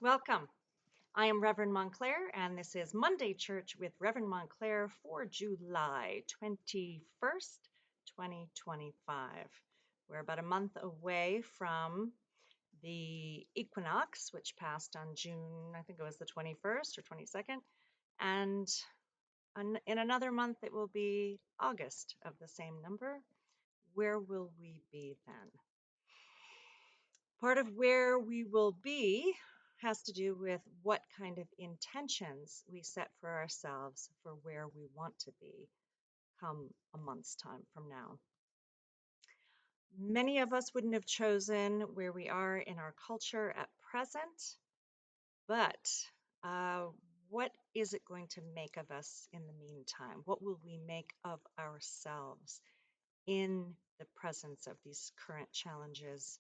Welcome. I am Reverend Montclair, and this is Monday Church with Reverend Montclair for July 21st, 2025. We're about a month away from the equinox, which passed on June, I think it was the 21st or 22nd. And in another month, it will be August of the same number. Where will we be then? Part of where we will be has to do with what kind of intentions we set for ourselves for where we want to be come a month's time from now. Many of us wouldn't have chosen where we are in our culture at present, but uh, what is it going to make of us in the meantime? What will we make of ourselves in the presence of these current challenges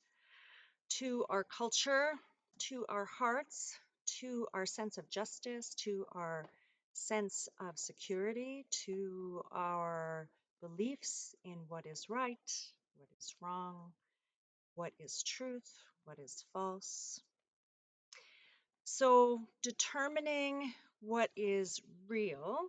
to our culture, to our hearts, to our sense of justice, to our sense of security, to our beliefs in what is right, what is wrong, what is truth, what is false. So, determining what is real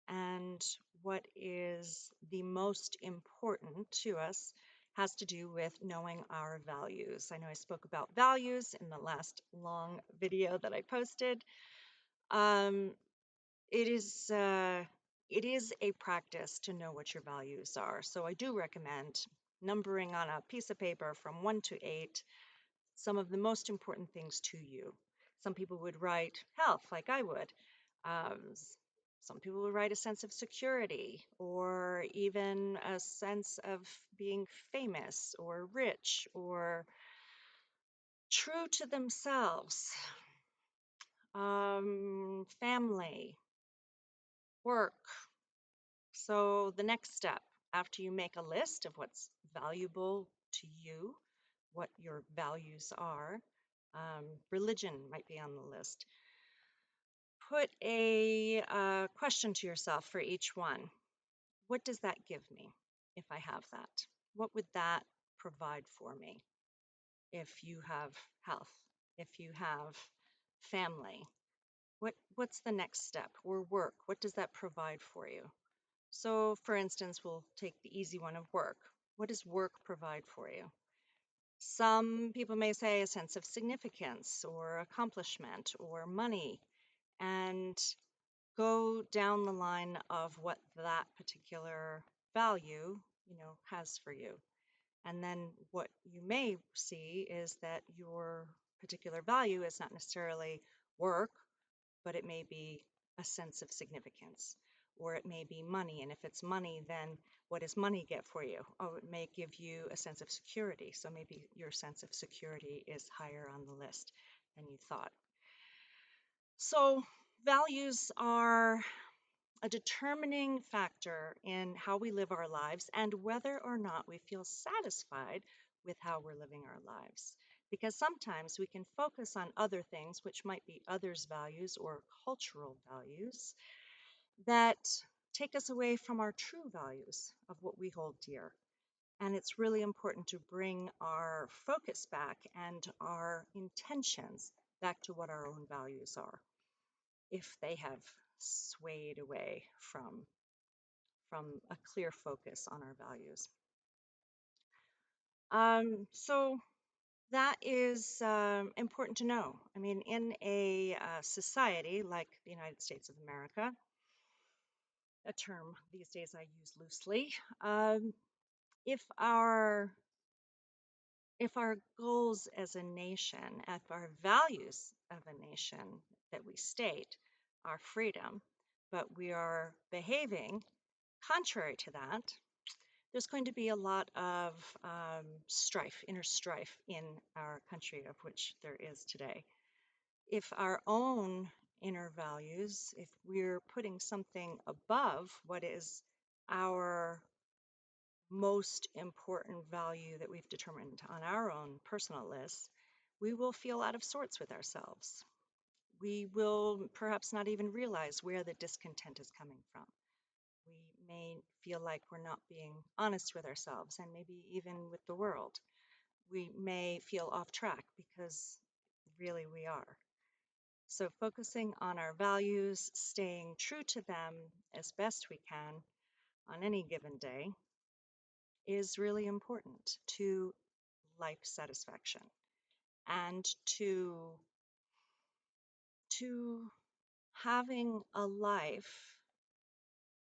and what is the most important to us has to do with knowing our values. I know I spoke about values in the last long video that I posted. Um, it is uh, it is a practice to know what your values are. So I do recommend numbering on a piece of paper from 1 to 8 some of the most important things to you. Some people would write health, like I would. Some people would write a sense of security or even a sense of being famous or rich or true to themselves, family, work. So, the next step after you make a list of what's valuable to you, what your values are, religion might be on the list. Put a question to yourself for each one. What does that give me if I have that? What would that provide for me if you have health, if you have family? What's the next step? Or work? What does that provide for you? So, for instance, we'll take the easy one of work. What does work provide for you? Some people may say a sense of significance or accomplishment or money. And go down the line of what that particular value, has for you. And then what you may see is that your particular value is not necessarily work, but it may be a sense of significance, or it may be money. And if it's money, then what does money get for you? Oh, it may give you a sense of security. So maybe your sense of security is higher on the list than you thought. So values are a determining factor in how we live our lives and whether or not we feel satisfied with how we're living our lives. Because sometimes we can focus on other things, which might be others' values or cultural values, that take us away from our true values of what we hold dear. And it's really important to bring our focus back and our intentions back to what our own values are if they have swayed away from a clear focus on our values. So that is important to know. I mean, in a society like the United States of America, a term these days I use loosely, um, if our if our goals as a nation, if our values of a nation that we state are freedom, but we are behaving contrary to that, there's going to be a lot of strife, inner strife in our country, of which there is today. If our own inner values, if we're putting something above what is our most important value that we've determined on our own personal list, we will feel out of sorts with ourselves. We will perhaps not even realize where the discontent is coming from. We may feel like we're not being honest with ourselves and maybe even with the world. We may feel off track because really we are. So, focusing on our values, staying true to them as best we can on any given day is really important to life satisfaction and to having a life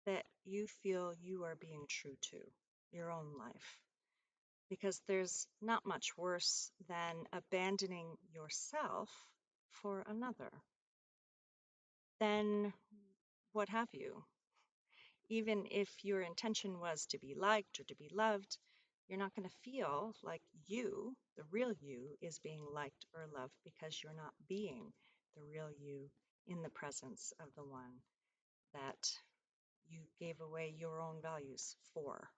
that you feel you are being true to, your own life. Because there's not much worse than abandoning yourself for another. Then what have you? Even if your intention was to be liked or to be loved, you're not going to feel like you, the real you, is being liked or loved because you're not being the real you in the presence of the one that you gave away your own values for.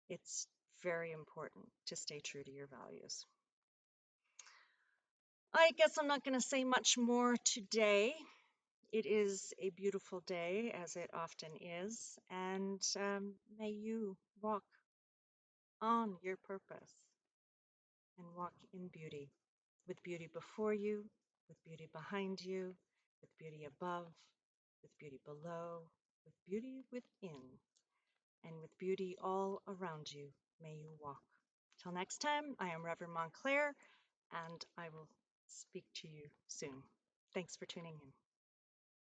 It's very important to stay true to your values. I guess I'm not going to say much more today. It is a beautiful day, as it often is, and may you walk on your purpose and walk in beauty, with beauty before you, with beauty behind you, with beauty above, with beauty below, with beauty within, and with beauty all around you. May you walk. Till next time, I am Reverend Montclair, and I will speak to you soon. Thanks for tuning in.